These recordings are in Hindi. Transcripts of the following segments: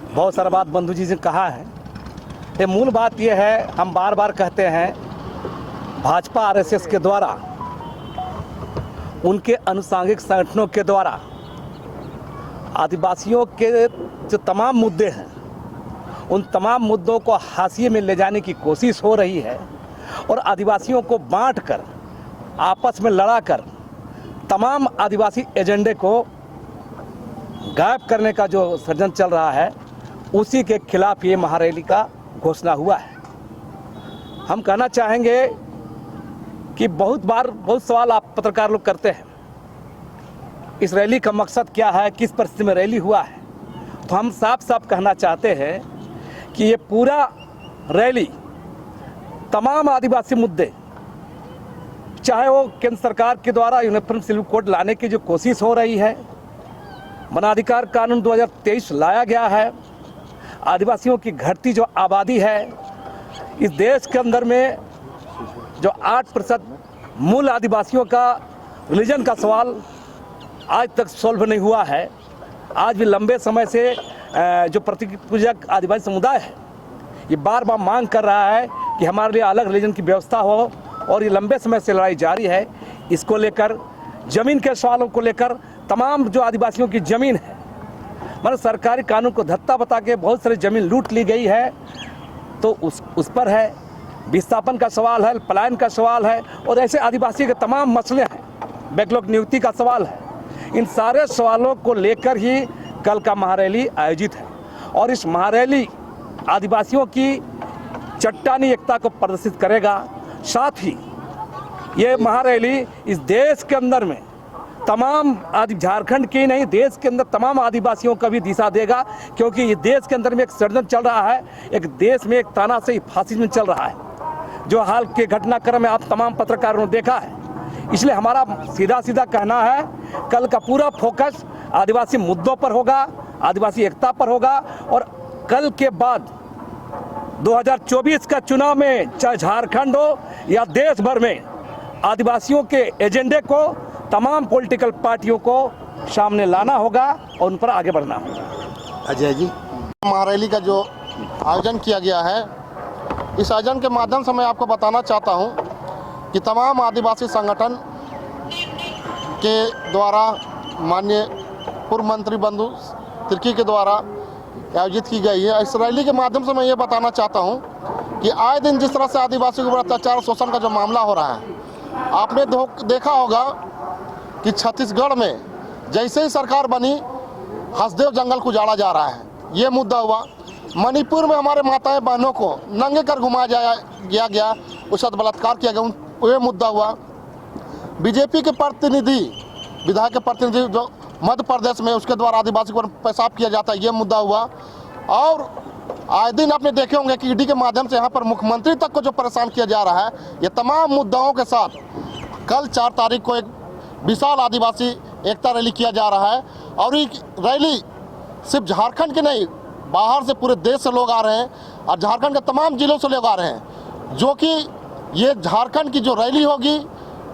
बहुत सारा बात बंधु जी ने कहा है। ये मूल बात ये है, हम बार बार कहते हैं भाजपा आरएसएस के द्वारा, उनके अनुसांगिक संगठनों के द्वारा आदिवासियों के जो तमाम मुद्दे हैं उन तमाम मुद्दों को हाशिए में ले जाने की कोशिश हो रही है और आदिवासियों को बांटकर आपस में लड़ाकर तमाम आदिवासी एजेंडे को गायब करने का जो षड्यंत्र चल रहा है, उसी के खिलाफ ये महारैली का घोषणा हुआ है। हम कहना चाहेंगे कि बहुत सवाल आप पत्रकार लोग करते हैं, इस रैली का मकसद क्या है, किस परिस्थिति में रैली हुआ है। तो हम साफ साफ कहना चाहते हैं कि ये पूरा रैली तमाम आदिवासी मुद्दे, चाहे वो केंद्र सरकार के द्वारा यूनिफॉर्म सिविल कोड लाने की जो कोशिश हो रही है, वनाधिकार कानून 2023 लाया गया है, आदिवासियों की घटती जो आबादी है, इस देश के अंदर में जो 8% मूल आदिवासियों का रिलीजन का सवाल आज तक सॉल्व नहीं हुआ है। आज भी लंबे समय से जो प्रतीक पूजक आदिवासी समुदाय है, ये बार बार मांग कर रहा है कि हमारे लिए अलग रिलीजन की व्यवस्था हो, और ये लंबे समय से लड़ाई जारी है। इसको लेकर, ज़मीन के सवालों को लेकर, तमाम जो आदिवासियों की ज़मीन है, मतलब सरकारी कानून को धत्ता बता के बहुत सारी ज़मीन लूट ली गई है, तो उस पर है। विस्थापन का सवाल है, पलायन का सवाल है, और ऐसे आदिवासी के तमाम मसले हैं, बैकलॉग नियुक्ति का सवाल है। इन सारे सवालों को लेकर ही कल का महारैली आयोजित है, और इस महारैली आदिवासियों की चट्टानी एकता को प्रदर्शित करेगा। साथ ही ये महारैली इस देश के अंदर में तमाम झारखंड की नहीं, देश के अंदर तमाम आदिवासियों का भी दिशा देगा, क्योंकि ये देश के अंदर में एक षड्यंत्र चल रहा है, एक देश में एक तानाशाही फासिज्म चल रहा है, जो हाल के घटनाक्रम में आप तमाम पत्रकारों ने देखा है। इसलिए हमारा सीधा कहना है, कल का पूरा फोकस आदिवासी मुद्दों पर होगा, आदिवासी एकता पर होगा, और कल के बाद 2024 का चुनाव में चाहे झारखंड हो या देश भर में आदिवासियों के एजेंडे को तमाम पॉलिटिकल पार्टियों को सामने लाना होगा और उन पर आगे बढ़ना होगा। अजय जी, महारैली का जो आयोजन किया गया है, इस आयोजन के माध्यम से मैं आपको बताना चाहता हूं कि तमाम आदिवासी संगठन के द्वारा माननीय पूर्व मंत्री बंधु तिर्की के द्वारा आयोजित की गई है। इस रैली के माध्यम से मैं ये बताना चाहता हूं कि आए दिन जिस तरह से आदिवासियों के ऊपर अत्याचार और शोषण का जो मामला हो रहा है, आपने देखा होगा कि छत्तीसगढ़ में जैसे ही सरकार बनी, हसदेव जंगल को उजाड़ा जा रहा है, ये मुद्दा हुआ। मणिपुर में हमारे माताएं बहनों को नंगे कर घुमाया गया, उसके साथ बलात्कार किया गया, ये मुद्दा हुआ। बीजेपी के प्रतिनिधि, विधायक के प्रतिनिधि जो मध्य प्रदेश में, उसके द्वारा आदिवासी को पेशाब किया जाता है, ये मुद्दा हुआ। और आए दिन आपने देखे होंगे कि ईडी के माध्यम से यहाँ पर मुख्यमंत्री तक को जो परेशान किया जा रहा है, ये तमाम मुद्दाओं के साथ कल 4 तारीख को एक विशाल आदिवासी एकता रैली किया जा रहा है। और ये रैली सिर्फ झारखंड के नहीं, बाहर से पूरे देश से लोग आ रहे हैं, और झारखंड के तमाम जिलों से लोग आ रहे हैं, जो कि ये झारखंड की जो रैली होगी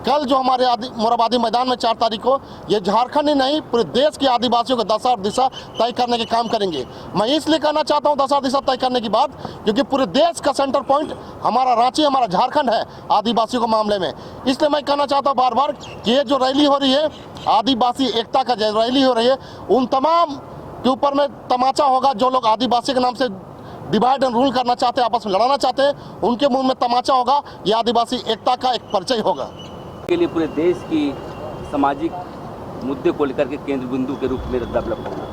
कल जो हमारे मोरहाबादी मैदान में 4 तारीख को, ये झारखंड ही नहीं पूरे देश के आदिवासियों को दशा और दिशा तय करने के काम करेंगे। मैं इसलिए कहना चाहता हूँ दशा दिशा तय करने की बात, क्योंकि पूरे देश का सेंटर पॉइंट हमारा रांची, हमारा झारखंड है आदिवासियों के मामले में। इसलिए मैं कहना चाहता हूँ बार बार कि ये जो रैली हो रही है, आदिवासी एकता का जो रैली हो रही है, उन तमाम के ऊपर में तमाचा होगा। जो लोग आदिवासी के नाम से डिवाइड एंड रूल करना चाहते हैं, आपस में लड़ाना चाहते हैं, उनके मुंह में तमाचा होगा। ये आदिवासी एकता का एक परिचय होगा। के लिए पूरे देश की सामाजिक मुद्दे को लेकर के केंद्र बिंदु के रूप में डेवलप होगा।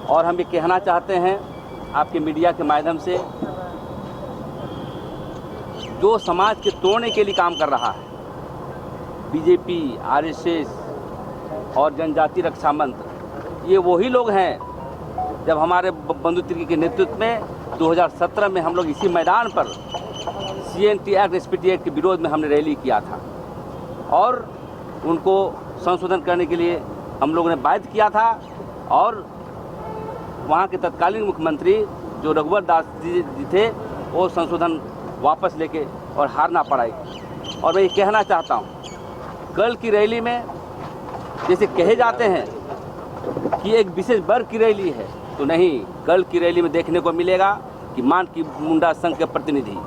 और हम ये कहना चाहते हैं आपके मीडिया के माध्यम से, जो समाज के तोड़ने के लिए काम कर रहा है, बीजेपी, आरएसएस और जनजाति रक्षा मंत्र, ये वही लोग हैं जब हमारे बंधु तिर्की के नेतृत्व में 2017 में हम लोग इसी मैदान पर CNT एक्ट, SPT एक्ट के विरोध में हमने रैली किया था, और उनको संशोधन करने के लिए हम लोगों ने बाध्य किया था। और वहाँ के तत्कालीन मुख्यमंत्री जो रघुवर दास जी थे, वो संशोधन वापस लेके और हारना पड़ा। और मैं ये कहना चाहता हूँ, कल की रैली में जैसे कहे जाते हैं कि एक विशेष वर्ग की रैली है, तो नहीं, कल की रैली में देखने को मिलेगा कि मान की मुंडा संघ के प्रतिनिधि,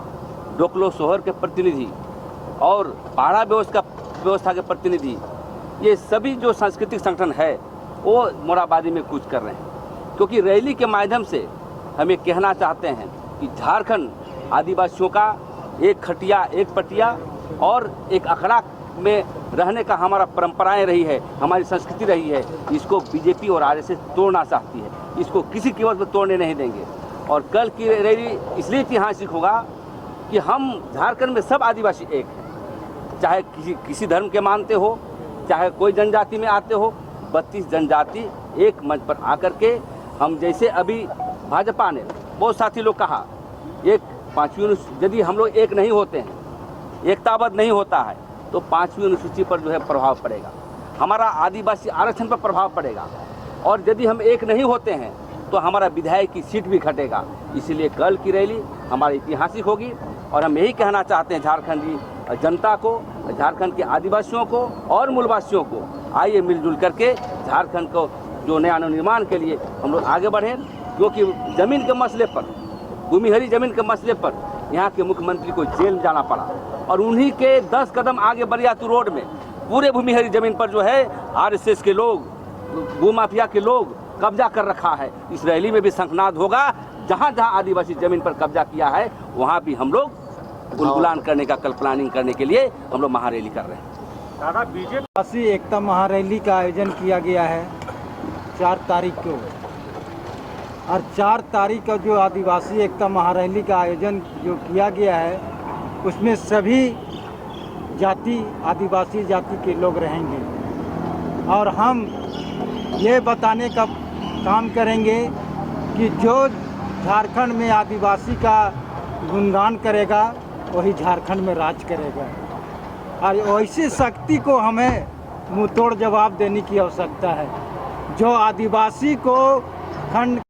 डोकलो सोहर के प्रतिनिधि और पहाड़ा व्यवस्था के प्रतिनिधि, ये सभी जो सांस्कृतिक संगठन है वो मोराबादी में कूच कर रहे हैं। क्योंकि रैली के माध्यम से हम ये कहना चाहते हैं कि झारखंड आदिवासियों का एक खटिया, एक पटिया और एक अखड़ा में रहने का हमारा परंपराएं रही है, हमारी संस्कृति रही है, इसको बीजेपी और आरएसएस तोड़ना चाहती है। इसको किसी कीमत पर तोड़ने नहीं देंगे। और कल की रैली इसलिए ऐतिहासिक होगा कि हम झारखंड में सब आदिवासी एक हैं, चाहे किसी धर्म के मानते हो, चाहे कोई जनजाति में आते हो, 32 जनजाति एक मंच पर आकर के हम, जैसे अभी भाजपा ने बहुत साथी लोग कहा, एक 5वीं यदि हम लोग एक नहीं होते हैं, एकताबद्ध नहीं होता है, तो 5वीं अनुसूची पर जो है प्रभाव पड़ेगा, हमारा आदिवासी आरक्षण पर प्रभाव पड़ेगा, और यदि हम एक नहीं होते हैं तो हमारा विधायक की सीट भी घटेगा। इसलिए कल की रैली हमारी ऐतिहासिक होगी और हम यही कहना चाहते हैं झारखंडी जनता को, झारखंड के आदिवासियों को और मूलवासियों को, आइए मिलजुल करके झारखंड को जो नया निर्माण के लिए हम लोग आगे बढ़ें। क्योंकि ज़मीन के मसले पर, भूमिहरी ज़मीन के मसले पर यहाँ के मुख्यमंत्री को जेल जाना पड़ा और उन्हीं के 10 कदम आगे बरियातू रोड में पूरे भूमिहरी ज़मीन पर जो है आरएसएस के लोग, भूमाफिया के लोग कब्जा कर रखा है। इस रैली में भी शंखनाद होगा, जहाँ जहाँ आदिवासी ज़मीन पर कब्जा किया है वहाँ भी हम लोग उलगुलान करने का कल प्लानिंग करने के लिए हम लोग महारैली कर रहे हैं। दादा, बीजेपी एकता महारैली का आयोजन किया गया है 4 तारीख को, और 4 तारीख का जो आदिवासी एकता महारैली का आयोजन जो किया गया है उसमें सभी जाति, आदिवासी जाति के लोग रहेंगे। और हम ये बताने का काम करेंगे कि जो झारखंड में आदिवासी का गुणगान करेगा वही झारखंड में राज करेगा, और ऐसी शक्ति को हमें मुंहतोड़ जवाब देने की आवश्यकता है। जो आदिवासी को खंड